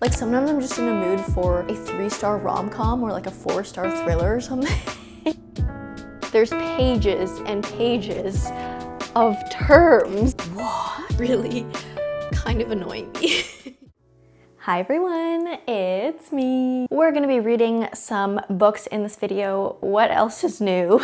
Like sometimes I'm just in a mood for a 3-star rom-com or like a 4-star thriller or something. There's pages and pages of terms. What? Really kind of annoying me. Hi everyone, it's me. We're gonna be reading some books in this video. What else is new?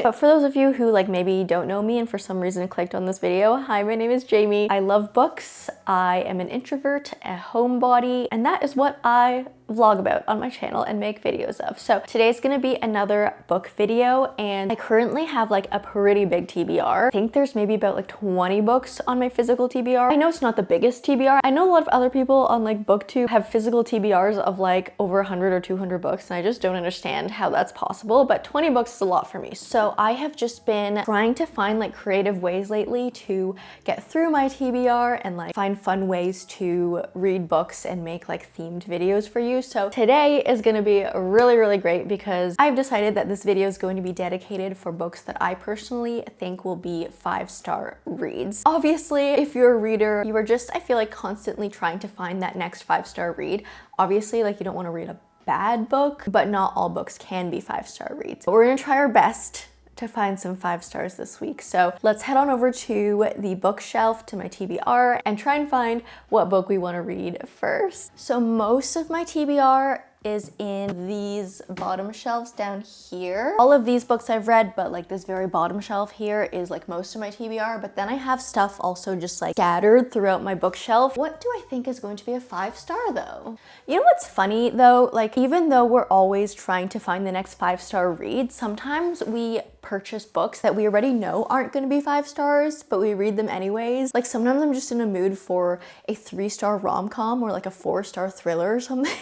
But for those of you who maybe don't know me and for some reason clicked on this video, hi, my name is Jamie. I love books. I am an introvert, a homebody, and that is what I vlog about on my channel and make videos of. So today's gonna be another book video, and I currently have a pretty big TBR. I think there's maybe about 20 books on my physical TBR. I know it's not the biggest TBR. I know a lot of other people on BookTube have physical TBRs of over 100 or 200 books, and I just don't understand how that's possible, but 20 books is a lot for me. So I have just been trying to find creative ways lately to get through my TBR and find fun ways to read books and make themed videos for you. So today is going to be really great because I've decided that this video is going to be dedicated for books that I personally think will be 5-star reads. Obviously, if you're a reader, you are just, I feel constantly trying to find that next 5-star read. Obviously, you don't want to read a bad book, but not all books can be 5-star reads. But we're going to try our best to find some 5 stars this week. So let's head on over to the bookshelf to my TBR and try and find what book we want to read first. So most of my TBR is in these bottom shelves down here. All of these books I've read, but this very bottom shelf here is most of my TBR, but then I have stuff also just scattered throughout my bookshelf. What do I think is going to be a 5-star though? You know what's funny though? Even though we're always trying to find the next 5-star read, sometimes we purchase books that we already know aren't going to be 5 stars, but we read them anyways. Sometimes I'm just in a mood for a 3-star rom-com or a 4-star thriller or something.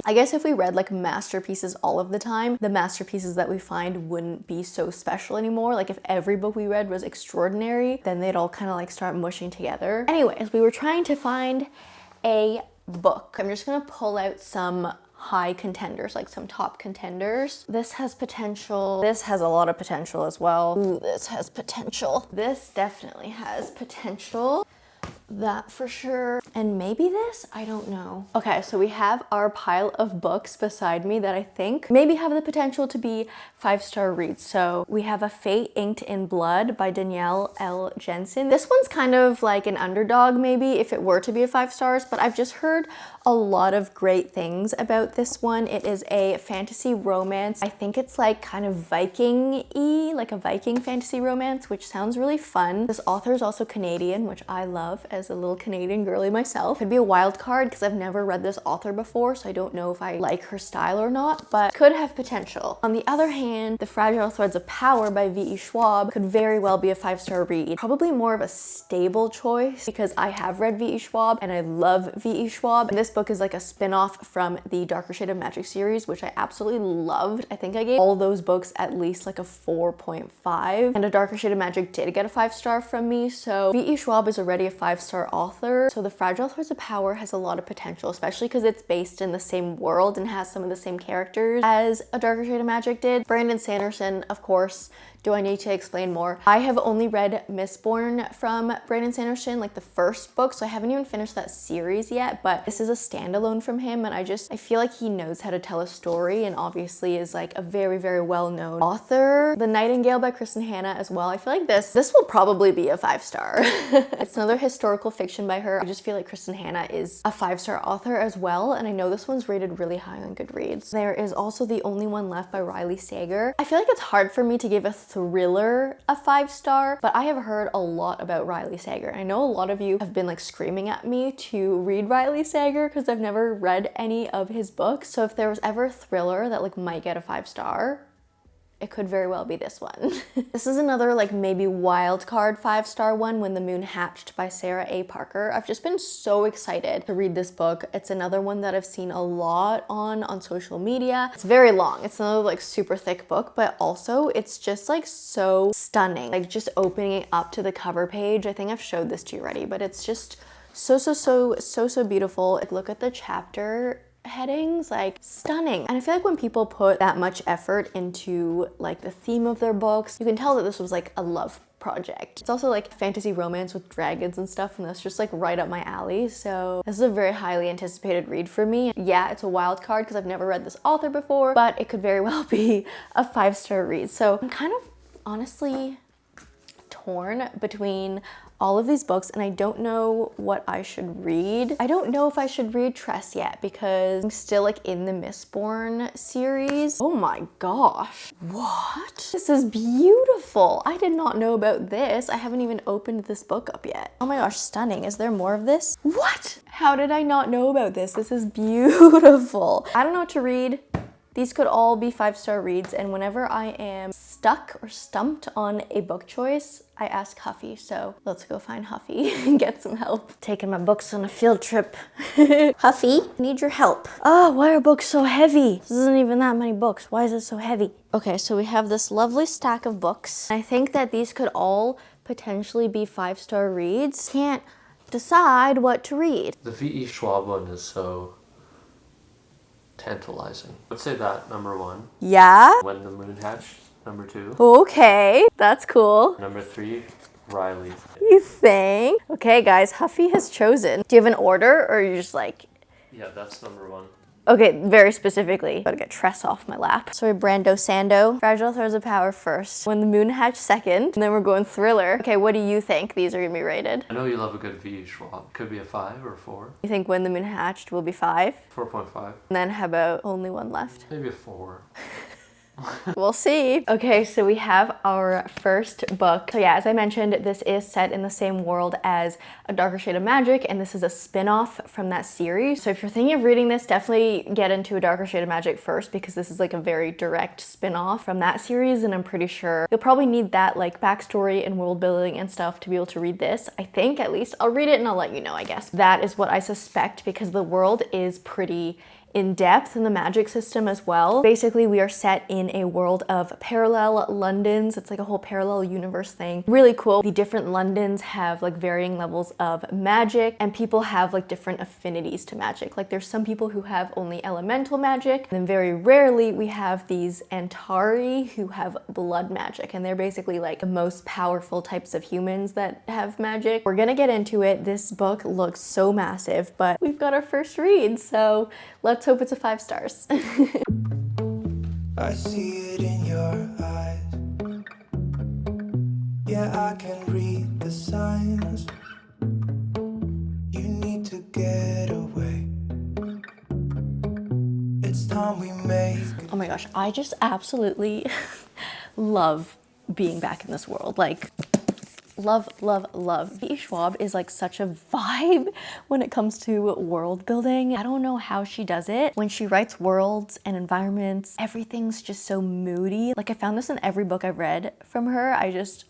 I guess if we read masterpieces all of the time, the masterpieces that we find wouldn't be so special anymore. If every book we read was extraordinary, then they'd all kind of start mushing together. Anyways, we were trying to find a book. I'm just gonna pull out some high contenders, some top contenders. This has potential. This has a lot of potential as well. Ooh, this has potential. This definitely has potential. That for sure. And maybe this? I don't know. Okay, so we have our pile of books beside me that I think maybe have the potential to be 5-star reads. So we have A Fate Inked in Blood by Danielle L. Jensen. This one's kind of an underdog maybe if it were to be a 5 stars, but I've just heard a lot of great things about this one. It is a fantasy romance. I think it's kind of Viking-y, a Viking fantasy romance, which sounds really fun. This author is also Canadian, which I love as a little Canadian girly myself. Could be a wild card because I've never read this author before, so I don't know if I like her style or not, but could have potential. On the other hand, The Fragile Threads of Power by V.E. Schwab could very well be a 5-star read. Probably more of a stable choice because I have read V.E. Schwab and I love V.E. Schwab. And this book is a spin-off from the Darker Shade of Magic series, which I absolutely loved. I think I gave all those books at least a 4.5, and A Darker Shade of Magic did get a 5-star from me, so V.E. Schwab is already a 5-star author. So The Fragile Threads of Power has a lot of potential, especially because it's based in the same world and has some of the same characters as A Darker Shade of Magic did. Brandon Sanderson, of course. Do I need to explain more? I have only read Mistborn from Brandon Sanderson, the first book, so I haven't even finished that series yet, but this is a standalone from him, and I feel he knows how to tell a story and obviously is a very well-known author. The Nightingale by Kristen Hanna as well. I feel this will probably be a 5-star. It's another historical fiction by her. I just feel Kristen Hanna is a 5-star author as well, and I know this one's rated really high on Goodreads. There is also The Only One Left by Riley Sager. I feel it's hard for me to give a thriller a 5-star, but I have heard a lot about Riley Sager. I know a lot of you have been screaming at me to read Riley Sager because I've never read any of his books. So if there was ever a thriller that might get a 5-star, it could very well be this one. This is another maybe wild card 5-star one, When the Moon Hatched by Sarah A. Parker. I've just been so excited to read this book. It's another one that I've seen a lot on social media. It's very long. It's another super thick book, but also it's just so stunning. Just opening it up to the cover page. I think I've showed this to you already, but it's just so beautiful. Look at the chapter headings, stunning. And I feel when people put that much effort into the theme of their books, you can tell that this was a love project. It's also like fantasy romance with dragons and stuff, and that's just like right up my alley. So this is a very highly anticipated read for me. Yeah, it's a wild card because I've never read this author before, but it could very well be a 5-star read. So I'm kind of honestly torn between all of these books, and I don't know what I should read. I don't know if I should read Tress yet because I'm still like in the Mistborn series. Oh my gosh. What? This is beautiful. I did not know about this. I haven't even opened this book up yet. Oh my gosh, stunning. Is there more of this? What? How did I not know about this? This is beautiful. I don't know what to read. These could all be 5-star reads, and whenever I am stuck or stumped on a book choice, I ask Huffy. So let's go find Huffy and get some help. Taking my books on a field trip. Huffy, I need your help. Oh, why are books so heavy? This isn't even that many books. Why is it so heavy? Okay, so we have this lovely stack of books. I think that these could all potentially be 5-star reads. Can't decide what to read. The V.E. Schwab one is so tantalizing. Let's say that, number 1. Yeah? When the Moon Hatched, number 2. Okay, that's cool. Number 3, Riley. You think? Okay, guys, Huffy has chosen. Do you have an order, or are you just like... Yeah, that's number 1. Okay, very specifically. Gotta get Tress off my lap. Sorry, Brando Sando. Fragile Throes of Power first. When the Moon Hatched second. And then we're going thriller. Okay, what do you think these are gonna be rated? I know you love a good V.E. Schwab. Could be a 5 or a 4. You think When the Moon Hatched will be 5? 4.5. And then how about Only One Left? Maybe a 4. We'll see. Okay, so we have our first book. So yeah, as I mentioned, this is set in the same world as A Darker Shade of Magic, and this is a spin-off from that series. So if you're thinking of reading this, definitely get into A Darker Shade of Magic first, because this is like a very direct spin-off from that series, and I'm pretty sure you'll probably need that like backstory and world building and stuff to be able to read this. I think, at least. I'll read it and I'll let you know, I guess. That is what I suspect, because the world is pretty in depth in the magic system as well. Basically, we are set in a world of parallel Londons. It's like a whole parallel universe thing. Really cool. The different Londons have like varying levels of magic, and people have like different affinities to magic. Like there's some people who have only elemental magic, and then very rarely we have these Antari who have blood magic, and they're basically like the most powerful types of humans that have magic. We're gonna get into it. This book looks so massive, but we've got our first read, so let's hope it's a 5 stars. I see it in your eyes. Yeah, I can read the signs. You need to get away. It's time we make. Oh my gosh, I just absolutely love being back in this world. Like, love, love, love. V.E. Schwab is like such a vibe when it comes to world building. I don't know how she does it. When she writes worlds and environments, everything's just so moody. Like I found this in every book I've read from her. I just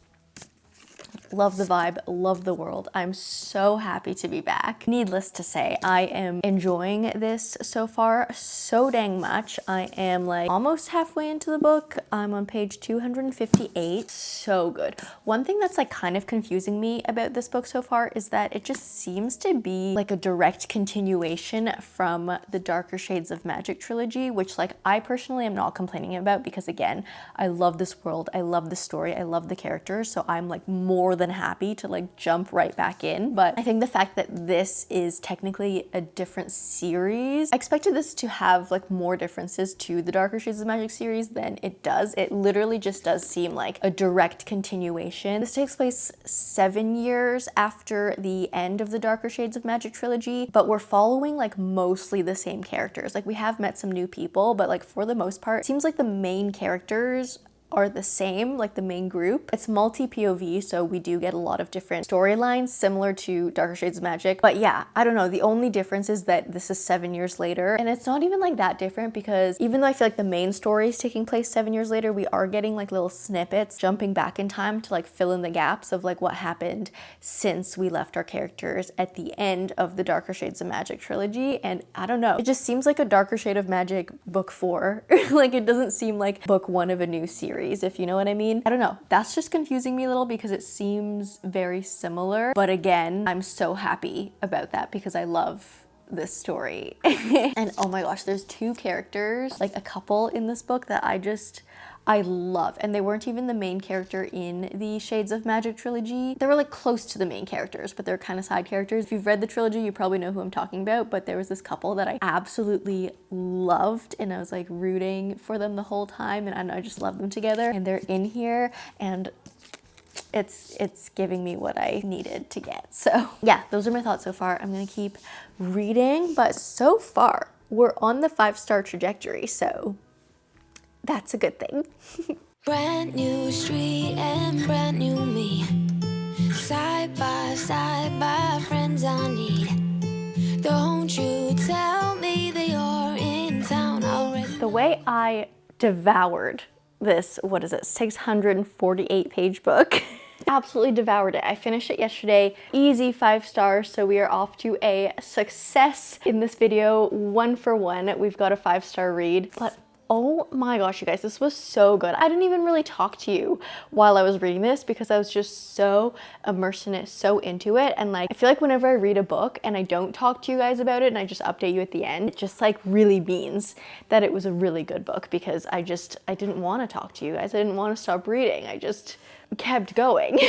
love the vibe, love the world. I'm so happy to be back. Needless to say, I am enjoying this so far so dang much. I am like almost halfway into the book. I'm on page 258. So good. One thing that's like kind of confusing me about this book so far is that it just seems to be like a direct continuation from the Darker Shades of Magic trilogy, which like I personally am not complaining about, because again, I love this world, I love the story, I love the characters, so I'm like more than happy to like jump right back in. But I think the fact that this is technically a different series, I expected this to have like more differences to the Darker Shades of Magic series than it does. It literally just does seem like a direct continuation. This takes place 7 years after the end of the Darker Shades of Magic trilogy, but we're following like mostly the same characters. Like we have met some new people, but like for the most part, it seems like the main characters are the same, like the main group. It's multi-POV, so we do get a lot of different storylines similar to Darker Shades of Magic. But yeah, I don't know, the only difference is that this is 7 years later, and it's not even like that different, because even though I feel like the main story is taking place 7 years later, we are getting like little snippets jumping back in time to like fill in the gaps of like what happened since we left our characters at the end of the Darker Shades of Magic trilogy. And I don't know, it just seems like a Darker Shade of Magic book 4. Like it doesn't seem like book 1 of a new series, if you know what I mean. I don't know, that's just confusing me a little because it seems very similar. But again, I'm so happy about that because I love this story. And oh my gosh, there's 2 characters, like a couple in this book that I love, and they weren't even the main character in the Shades of Magic trilogy. They were like close to the main characters, but they're kind of side characters. If you've read the trilogy, you probably know who I'm talking about, but there was this couple that I absolutely loved, and I was like rooting for them the whole time, and I just love them together, and they're in here, and it's giving me what I needed to get. So yeah, those are my thoughts so far. I'm gonna keep reading, but so far we're on the 5-star trajectory, so that's a good thing. Brand new street and brand new me. Side by friends I need. Don't you tell me that you're in town already. The way I devoured this, what is it, 648 page book. Absolutely devoured it. I finished it yesterday. Easy 5 stars, so we are off to a success in this video. 1 for 1. We've got a 5-star read. But oh my gosh, you guys, this was so good. I didn't even really talk to you while I was reading this because I was just so immersed in it, so into it. And like, I feel like whenever I read a book and I don't talk to you guys about it and I just update you at the end, it just like really means that it was a really good book because I didn't want to talk to you guys. I didn't want to stop reading. I just kept going.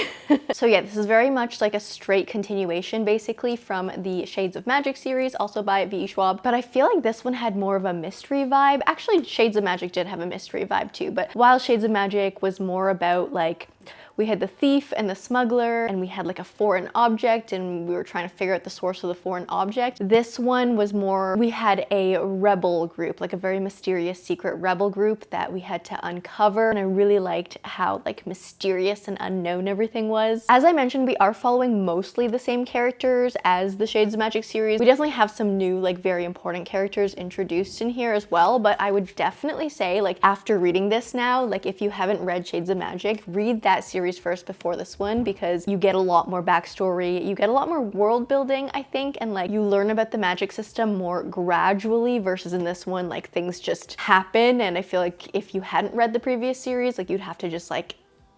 So yeah, this is very much like a straight continuation basically from the Shades of Magic series, also by V.E. Schwab, but I feel like this one had more of a mystery vibe. Actually, Shades of Magic did have a mystery vibe too, but while Shades of Magic was more about like, we had the thief and the smuggler, and we had like a foreign object, and we were trying to figure out the source of the foreign object. This one was more, we had a rebel group, like a very mysterious secret rebel group that we had to uncover, and I really liked how like mysterious and unknown everything was. As I mentioned, we are following mostly the same characters as the Shades of Magic series. We definitely have some new, like very important characters introduced in here as well, but I would definitely say like after reading this now, like if you haven't read Shades of Magic, read that series first before this one because you get a lot more backstory, you get a lot more world building, I think, and like you learn about the magic system more gradually versus in this one, like things just happen, and I feel like if you hadn't read the previous series, like you'd have to just like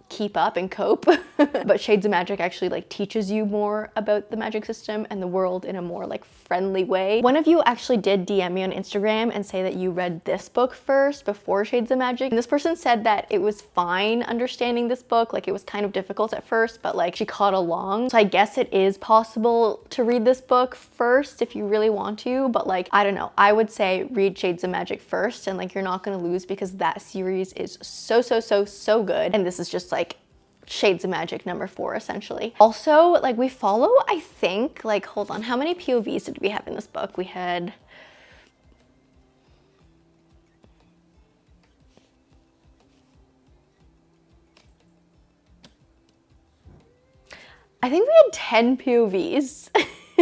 keep up and cope. But Shades of Magic actually like teaches you more about the magic system and the world in a more like friendly way. One of you actually did DM me on Instagram and say that you read this book first before Shades of Magic. And this person said that it was fine understanding this book, like it was kind of difficult at first, but like she caught along. So I guess it is possible to read this book first if you really want to, but like, I don't know, I would say read Shades of Magic first and like you're not gonna lose because that series is so good. And this is just like Shades of Magic number 4 essentially. Also, like we follow, I think, like hold on, how many POVs did we have in this book? We had I think we had 10 POVs.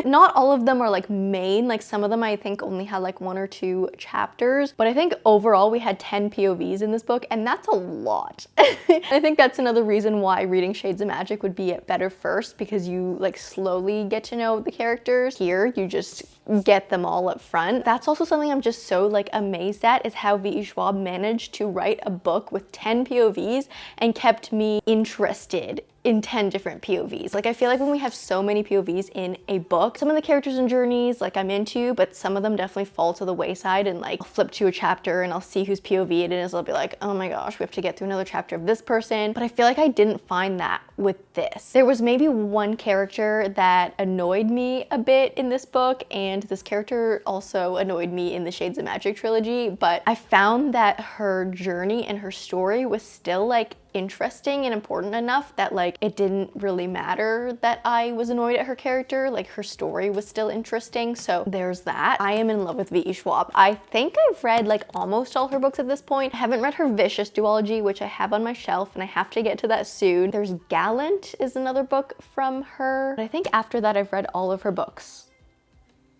Not all of them are like main, like some of them I think only had like 1 or 2 chapters, but I think overall we had 10 POVs in this book, and that's a lot. I think that's another reason why reading Shades of Magic would be better first, because you like slowly get to know the characters. Here, you just get them all up front. That's also something I'm just so like amazed at, is how V.E. Schwab managed to write a book with 10 POVs and kept me interested in 10 different POVs. Like I feel like when we have so many POVs in a book, some of the characters and journeys like I'm into, but some of them definitely fall to the wayside, and like I'll flip to a chapter and I'll see whose POV it is. I'll be like, oh my gosh, we have to get through another chapter of this person. But I feel like I didn't find that with this. There was maybe one character that annoyed me a bit in this book, and this character also annoyed me in the Shades of Magic trilogy, but I found that her journey and her story was still like interesting and important enough that like it didn't really matter that I was annoyed at her character. Like her story was still interesting, so there's that. I am in love with V.E. Schwab. I think I've read like almost all her books at this point. I haven't read her Vicious duology, which I have on my shelf, and I have to get to that soon. There's Gallant is another book from her, but I think after that I've read all of her books.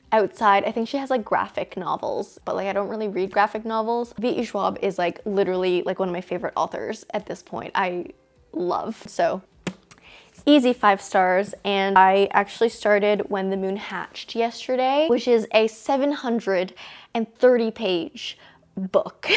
Outside, I think she has like graphic novels, but like I don't really read graphic novels. V.E. Schwab is like literally like one of my favorite authors at this point. I love. So easy 5 stars. And I actually started When the Moon Hatched yesterday, which is a 730 page book.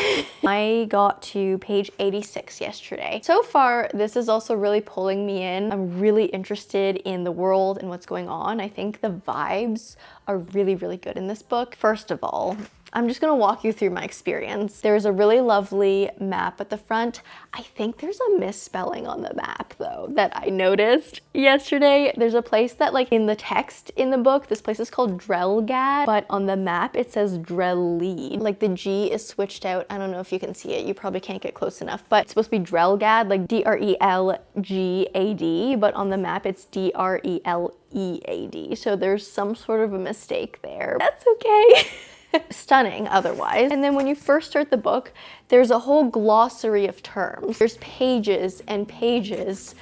I got to page 86 yesterday. So far, this is also really pulling me in. I'm really interested in the world and what's going on. I think the vibes are really good in this book. First of all, I'm just gonna walk you through my experience. There's a really lovely map at the front. I think there's a misspelling on the map though that I noticed yesterday. There's a place that like in the text in the book, this place is called Drelgad, but on the map it says Drellead. Like the G is switched out. I don't know if you can see it. You probably can't get close enough, but it's supposed to be Drelgad, like Drelgad, but on the map it's Drelead. So there's some sort of a mistake there. That's okay. Stunning otherwise. And then when you first start the book, there's a whole glossary of terms. There's pages and pages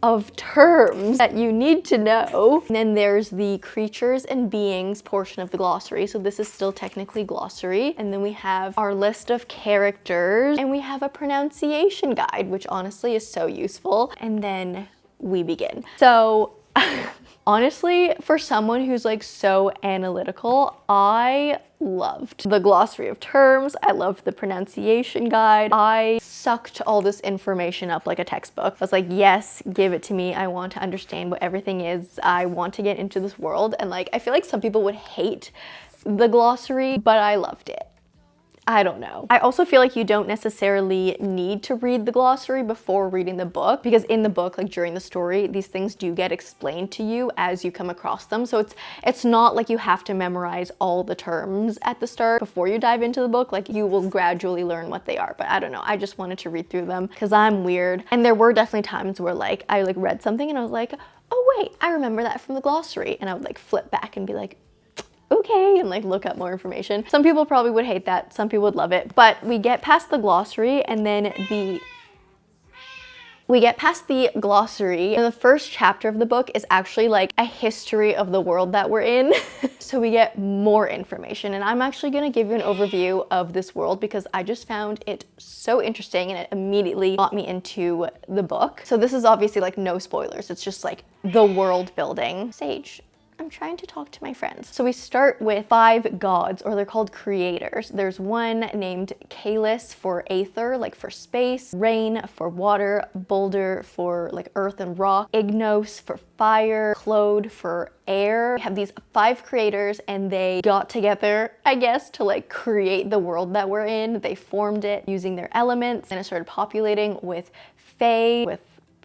of terms that you need to know. And then there's the creatures and beings portion of the glossary. So this is still technically glossary. And then we have our list of characters and we have a pronunciation guide, which honestly is so useful. And then we begin. So honestly, for someone who's like so analytical, I loved the glossary of terms. I loved the pronunciation guide. I sucked all this information up like a textbook. I was like, yes, give it to me. I want to understand what everything is. I want to get into this world. And like, I feel like some people would hate the glossary, but I loved it. I don't know. I also feel like you don't necessarily need to read the glossary before reading the book, because in the book, like during the story, these things do get explained to you as you come across them. So it's not like you have to memorize all the terms at the start before you dive into the book. Like you will gradually learn what they are. But I don't know. I just wanted to read through them because I'm weird. And there were definitely times where like I like read something and I was like, oh wait, I remember that from the glossary. And I would like flip back and be like, okay, and like look up more information. Some people probably would hate that, some people would love it, but we get past the glossary and then the glossary, and the first chapter of the book is actually like a history of the world that we're in. So we get more information, and I'm actually gonna give you an overview of this world because I just found it so interesting and it immediately got me into the book. So this is obviously like no spoilers, it's just like the world building. Sage, I'm trying to talk to my friends. So we start with 5 gods, or they're called creators. There's one named Kalis for aether, like for space, Rain for water, Boulder for like earth and rock, Ignos for fire, Clode for air. We have these 5 creators and they got together, I guess, to like create the world that we're in. They formed it using their elements and it started populating with fae, with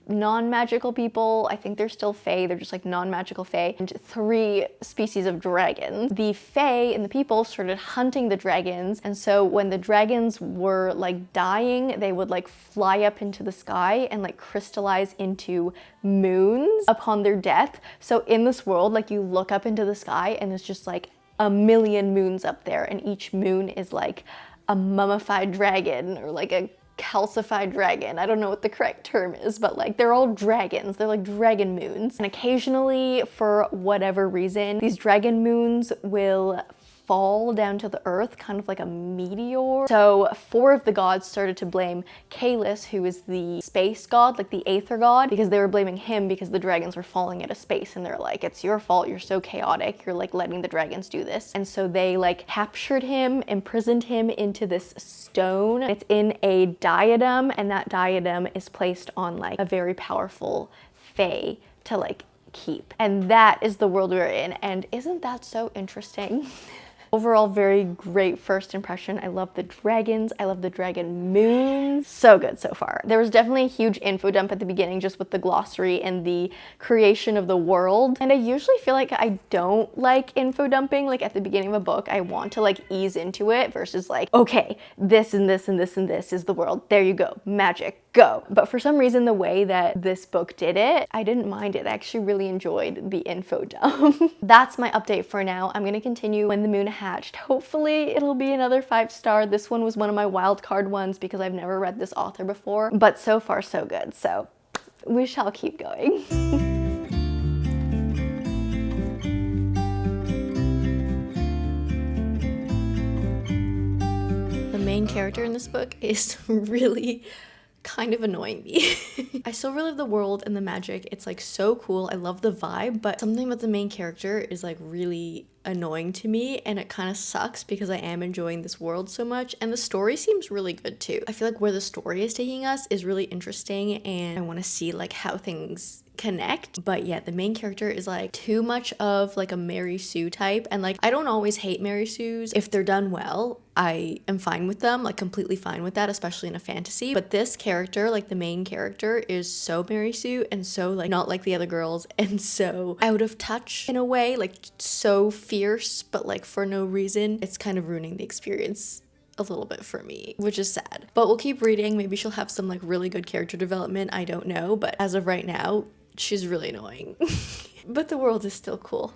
non-magical people. I think they're still fae, they're just like non-magical fae, and 3 species of dragons. The fae and the people started hunting the dragons, and so when the dragons were like dying, they would like fly up into the sky and like crystallize into moons upon their death. So in this world, like you look up into the sky and it's just like a million moons up there, and each moon is like a mummified dragon or like a calcified dragon. I don't know what the correct term is, but like they're all dragons. They're like dragon moons. And occasionally, for whatever reason, these dragon moons will fall down to the earth, kind of like a meteor. So 4 of the gods started to blame Kalis, who is the space god, like the aether god, because they were blaming him because the dragons were falling out of space, and they're like, it's your fault, you're so chaotic, you're like letting the dragons do this. And so they like captured him, imprisoned him into this stone. It's in a diadem, and that diadem is placed on like a very powerful fae to like keep. And that is the world we're in, and isn't that so interesting? Overall, very great first impression. I love the dragons. I love the dragon moons. So good so far. There was definitely a huge info dump at the beginning just with the glossary and the creation of the world. And I usually feel like I don't like info dumping. Like at the beginning of a book, I want to like ease into it versus like, okay, this and this and this and this is the world. There you go. Magic. Go. But for some reason, the way that this book did it, I didn't mind it. I actually really enjoyed the info dump. That's my update for now. I'm gonna continue When the Moon Hatched. Hopefully it'll be another 5-star. This one was one of my wild card ones because I've never read this author before, but so far so good. So we shall keep going. The main character in this book is really kind of annoying me. I still really love the world and the magic. It's like so cool. I love the vibe, but something about the main character is like really annoying to me, and it kind of sucks because I am enjoying this world so much, and the story seems really good too. I feel like where the story is taking us is really interesting, and I want to see like how things connect. But yeah, the main character is like too much of like a Mary Sue type, and like I don't always hate Mary Sues. If they're done well, I am fine with them, like completely fine with that, especially in a fantasy. But this character, like the main character, is so Mary Sue and so like not like the other girls and so out of touch in a way, like so fierce, but like for no reason. It's kind of ruining the experience a little bit for me, which is sad. But we'll keep reading. Maybe she'll have some like really good character development. I don't know. But as of right now, she's really annoying. But the world is still cool.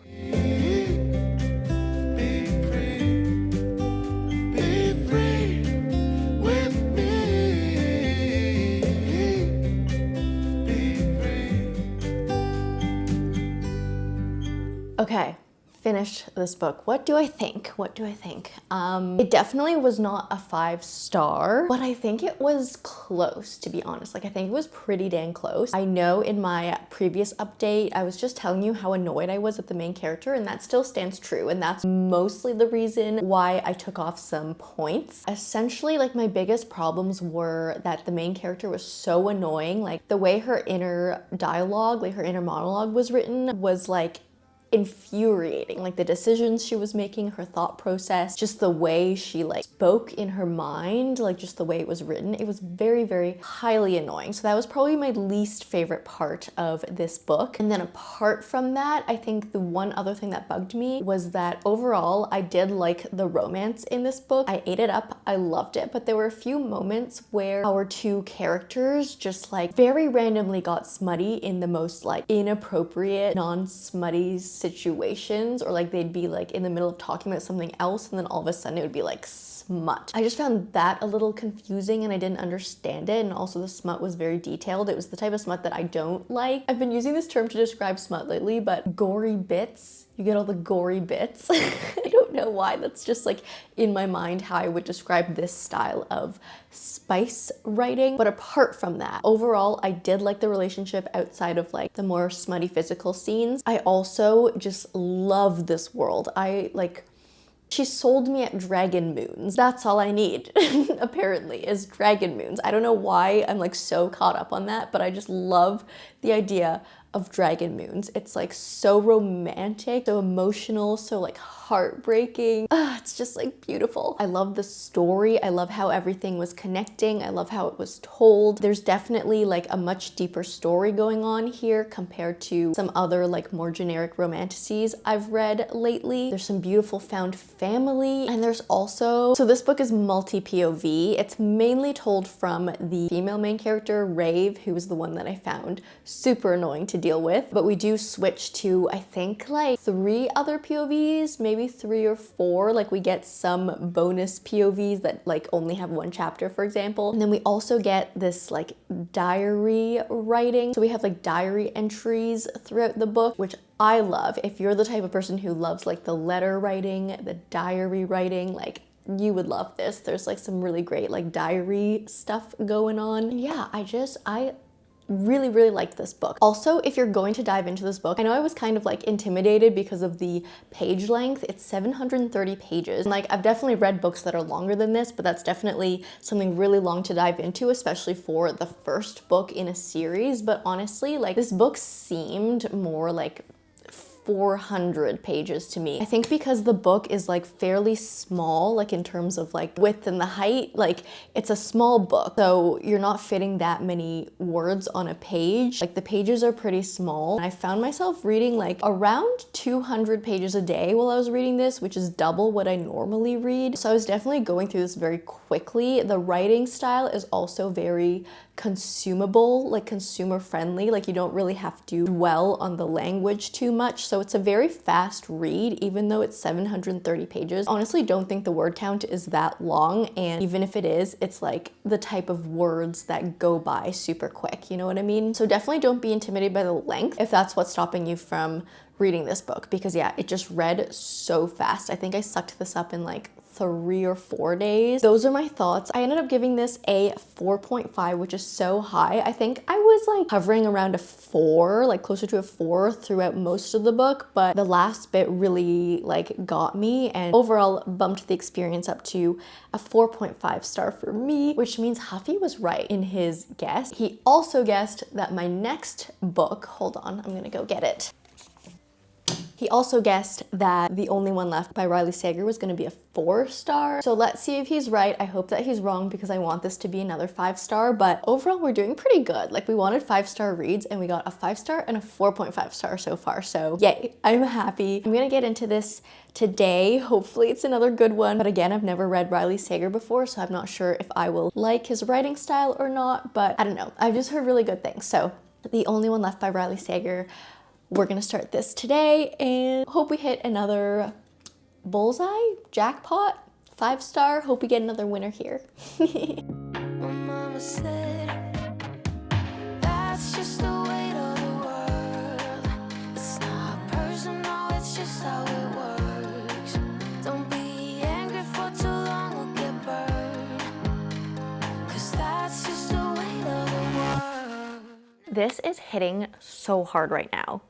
Okay, finished this book. What do I think? It definitely was not a 5-star, but I think it was close, to be honest. Like, I think it was pretty dang close. I know in my previous update, I was just telling you how annoyed I was at the main character, and that still stands true, and that's mostly the reason why I took off some points. Essentially, like, my biggest problems were that the main character was so annoying. Like, the way her inner dialogue, like her inner monologue was written was like infuriating. Like the decisions she was making, her thought process, just the way she like spoke in her mind, like just the way it was written, it was very, very highly annoying. So that was probably my least favorite part of this book. And then apart from that, I think the one other thing that bugged me was that overall I did like the romance in this book. I ate it up, I loved it, but there were a few moments where our two characters just like very randomly got smutty in the most like inappropriate, non-smutty situations, or like they'd be like in the middle of talking about something else and then all of a sudden it would be like smut. I just found that a little confusing and I didn't understand it, and also the smut was very detailed. It was the type of smut that I don't like. I've been using this term to describe smut lately, but gory bits. You get all the gory bits. I don't know why, that's just like in my mind how I would describe this style of spice writing. But apart from that, overall, I did like the relationship outside of like the more smutty physical scenes. I also just love this world. She sold me at dragon moons. That's all I need, apparently, is dragon moons. I don't know why I'm like so caught up on that, but I just love the idea of dragon moons. It's like so romantic, so emotional, so like heartbreaking. It's just like beautiful. I love the story. I love how everything was connecting. I love how it was told. There's definitely like a much deeper story going on here compared to some other like more generic romanticises I've read lately. There's some beautiful found family, and there's also, so this book is multi-POV. It's mainly told from the female main character, Rave, who was the one that I found super annoying to deal with, but we do switch to, I think, like 3 other POVs, maybe 3 or 4. Like we get some bonus POVs that like only have 1 chapter, for example. And then we also get this like diary writing. So we have like diary entries throughout the book, which I love. If you're the type of person who loves like the letter writing, the diary writing, like you would love this. There's like some really great like diary stuff going on. And yeah, I really, really liked this book. Also, if you're going to dive into this book, I know I was kind of like intimidated because of the page length. It's 730 pages. And like I've definitely read books that are longer than this, but that's definitely something really long to dive into, especially for the first book in a series. But honestly, like this book seemed more like 400 pages to me. I think because the book is like fairly small, like in terms of like width and the height, like it's a small book, so you're not fitting that many words on a page. Like the pages are pretty small. I found myself reading like around 200 pages a day while I was reading this, which is double what I normally read. So I was definitely going through this very quickly. The writing style is also very consumable, like consumer friendly. Like you don't really have to dwell on the language too much. So it's a very fast read, even though it's 730 pages. Honestly, don't think the word count is that long. And even if it is, it's like the type of words that go by super quick. You know what I mean? So definitely don't be intimidated by the length if that's what's stopping you from reading this book, because yeah, it just read so fast. I think I sucked this up in like 3 or 4 days. Those are my thoughts. I ended up giving this a 4.5, which is so high. I think I was like hovering around a 4, like closer to a 4 throughout most of the book, but the last bit really like got me and overall bumped the experience up to a 4.5 star for me, which means Huffy was right in his guess. He also guessed that my next book, hold on, I'm gonna go get it. He also guessed that The Only One Left by Riley Sager was going to be a 4 star. So let's see if he's right. I hope that he's wrong because I want this to be another 5 star, but overall we're doing pretty good. Like we wanted 5-star reads and we got a 5 star and a 4.5 star so far. So yay, I'm happy. I'm going to get into this today. Hopefully it's another good one. But again, I've never read Riley Sager before, so I'm not sure if I will like his writing style or not, but I don't know. I've just heard really good things. So The Only One Left by Riley Sager. We're gonna start this today and hope we hit another bullseye, jackpot, 5 star. Hope we get another winner here. My mama said, that's just the weight of the world. It's not personal, it's just how it works. Don't be angry for too long or get burned, 'cause that's just the weight of the world. This is hitting so hard right now.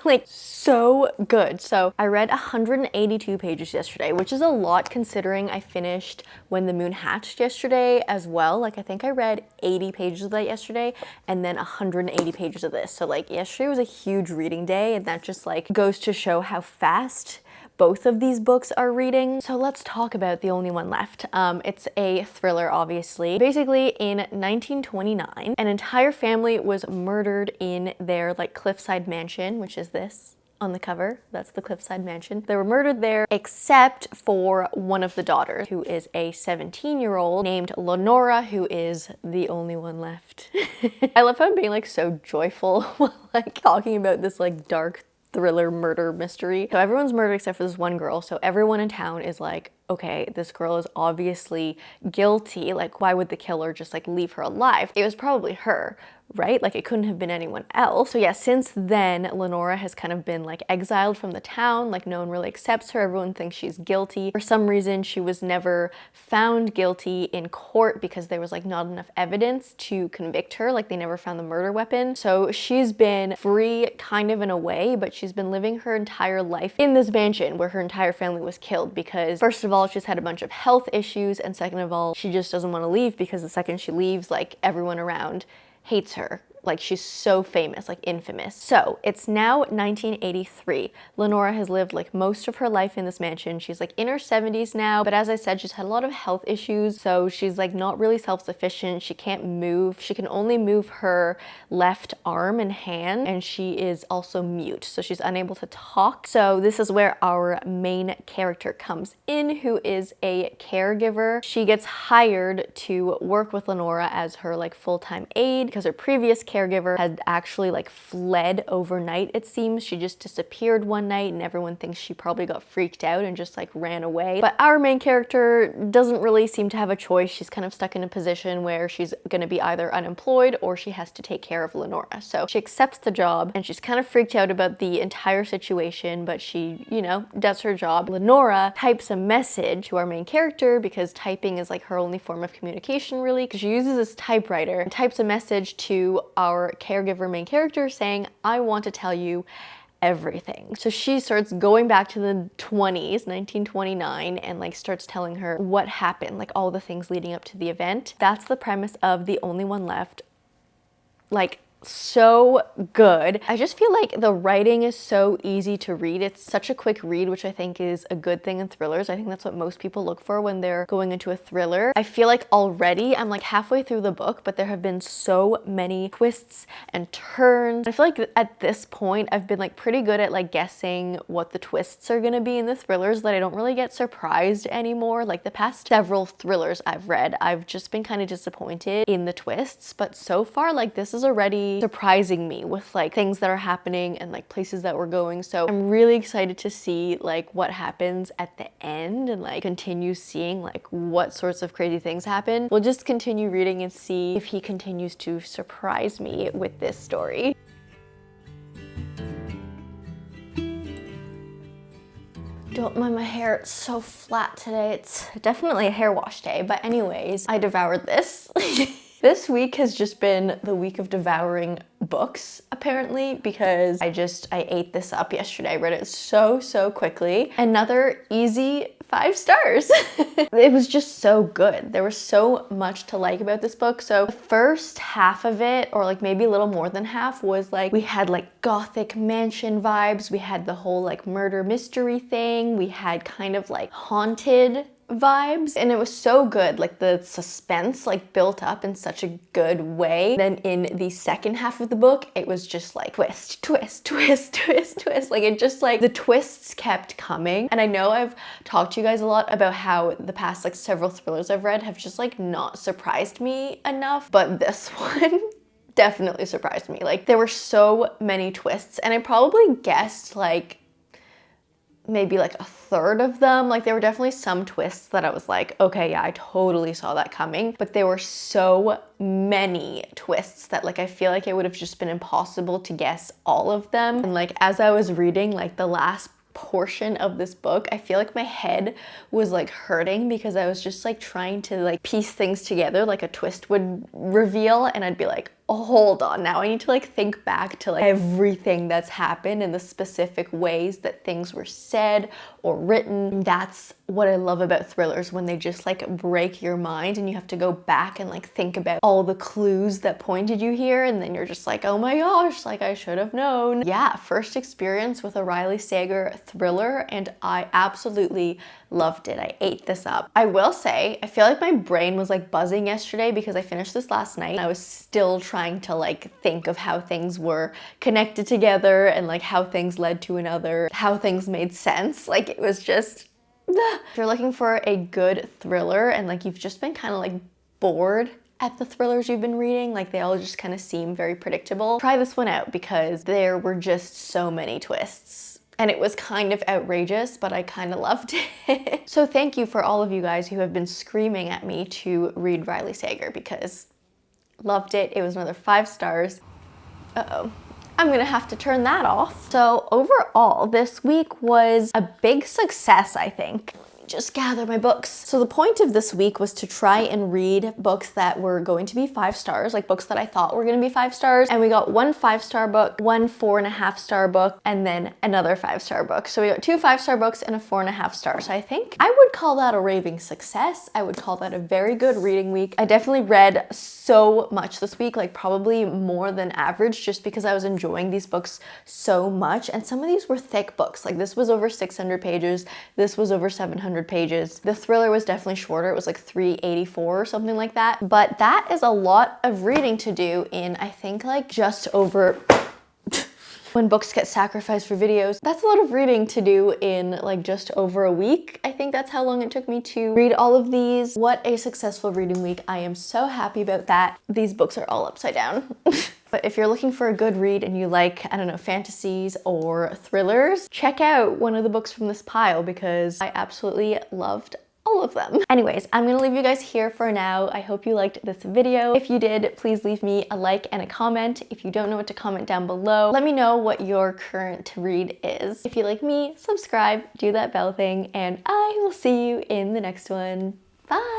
Like so good. So I read 182 pages yesterday, which is a lot considering I finished When the Moon Hatched yesterday as well. Like I think I read 80 pages of that yesterday and then 180 pages of this. So like yesterday was a huge reading day and that just like goes to show how fast both of these books are reading. So let's talk about The Only One Left. It's a thriller, obviously. Basically, in 1929, an entire family was murdered in their like cliffside mansion, which is this on the cover. That's the cliffside mansion. They were murdered there except for one of the daughters, who is a 17-year-old named Lenora, who is the only one left. I love how I'm being like so joyful while like talking about this like dark thriller murder mystery. So everyone's murdered except for this one girl. So everyone in town is like, okay, this girl is obviously guilty. Like, why would the killer just like leave her alive? It was probably her, right? Like it couldn't have been anyone else. So yeah, since then, Lenora has kind of been like exiled from the town. Like no one really accepts her. Everyone thinks she's guilty. For some reason, she was never found guilty in court because there was like not enough evidence to convict her. Like they never found the murder weapon. So she's been free kind of in a way, but she's been living her entire life in this mansion where her entire family was killed because first of all, she's had a bunch of health issues, and second of all, she just doesn't want to leave because the second she leaves, like everyone around hates her. Like she's so famous, like infamous. So it's now 1983. Lenora has lived like most of her life in this mansion. She's like in her 70s now, but as I said, she's had a lot of health issues. So she's like not really self-sufficient. She can't move. She can only move her left arm and hand, and she is also mute. So she's unable to talk. So this is where our main character comes in, who is a caregiver. She gets hired to work with Lenora as her like full-time aide because her previous caregiver had actually like fled overnight, it seems. She just disappeared one night and everyone thinks she probably got freaked out and just like ran away. But our main character doesn't really seem to have a choice. She's kind of stuck in a position where she's gonna be either unemployed or she has to take care of Lenora. So she accepts the job and she's kind of freaked out about the entire situation, but she, you know, does her job. Lenora types a message to our main character because typing is like her only form of communication really, because she uses this typewriter and types a message to our caregiver main character saying, I want to tell you everything. So she starts going back to the 20s, 1929, and like starts telling her what happened, like all the things leading up to the event. That's the premise of The Only One Left. Like so good. I just feel like the writing is so easy to read. It's such a quick read, which I think is a good thing in thrillers. I think that's what most people look for when they're going into a thriller. I feel like already I'm like halfway through the book, but there have been so many twists and turns. I feel like at this point I've been like pretty good at like guessing what the twists are gonna be in the thrillers, that I don't really get surprised anymore. Like the past several thrillers I've read, I've just been kind of disappointed in the twists, but so far like this is already surprising me with like things that are happening and like places that we're going. So I'm really excited to see like what happens at the end and like continue seeing like what sorts of crazy things happen. We'll just continue reading and see if he continues to surprise me with this story. Don't mind my hair, it's so flat today. It's definitely a hair wash day, but anyways, I devoured this. This week has just been the week of devouring books, apparently, because I ate this up yesterday. I read it so quickly. Another easy 5 stars. It was just so good. There was so much to like about this book. So the first half of it, or like maybe a little more than half, was like, we had like gothic mansion vibes. We had the whole like murder mystery thing. We had kind of like haunted vibes, and it was so good. Like the suspense like built up in such a good way. Then in the second half of the book, it was just like twist, twist, twist, twist, twist. Like it just like the twists kept coming. And I know I've talked to you guys a lot about how the past like several thrillers I've read have just like not surprised me enough, but this one definitely surprised me. Like there were so many twists, and I probably guessed like maybe like a third of them. Like there were definitely some twists that I was like, okay, yeah, I totally saw that coming. But there were so many twists that like I feel like it would have just been impossible to guess all of them. And like as I was reading like the last portion of this book, I feel like my head was like hurting because I was just like trying to like piece things together, like a twist would reveal, and I'd be like, oh, hold on, now I need to like think back to like everything that's happened and the specific ways that things were said or written. And that's what I love about thrillers, when they just like break your mind and you have to go back and like think about all the clues that pointed you here, and then you're just like, oh my gosh, like I should have known. Yeah, first experience with a Riley Sager thriller, and I absolutely loved it. I ate this up. I will say, I feel like my brain was like buzzing yesterday because I finished this last night. I was still trying to like think of how things were connected together and like how things led to another, how things made sense. Like it was just, if you're looking for a good thriller and like you've just been kind of like bored at the thrillers you've been reading, like they all just kind of seem very predictable, try this one out because there were just so many twists. And it was kind of outrageous, but I kind of loved it. So thank you for all of you guys who have been screaming at me to read Riley Sager, because loved it. It was another 5 stars. Uh-oh. I'm gonna have to turn that off. So overall, this week was a big success, I think. Just gather my books. So the point of this week was to try and read books that were going to be 5 stars, like books that I thought were gonna be 5 stars. And we got 1 5-star book, 1 4.5-star book, and then another 5-star book. So we got 2 5-star books and a 4.5 star. So I think I would call that a raving success. I would call that a very good reading week. I definitely read so much this week, like probably more than average, just because I was enjoying these books so much. And some of these were thick books. Like this was over 600 pages. This was over 700 pages. The thriller was definitely shorter. It was like 384 or something like that. But that is a lot of reading to do in, I think, like just over when books get sacrificed for videos. That's a lot of reading to do in like just over a week. I think that's how long it took me to read all of these. What a successful reading week. I am so happy about that. These books are all upside down. But if you're looking for a good read and you like, I don't know, fantasies or thrillers, check out one of the books from this pile because I absolutely loved all of them. Anyways, I'm gonna leave you guys here for now. I hope you liked this video. If you did, please leave me a like and a comment. If you don't know what to comment down below, let me know what your current read is. If you like me, subscribe, do that bell thing, and I will see you in the next one. Bye!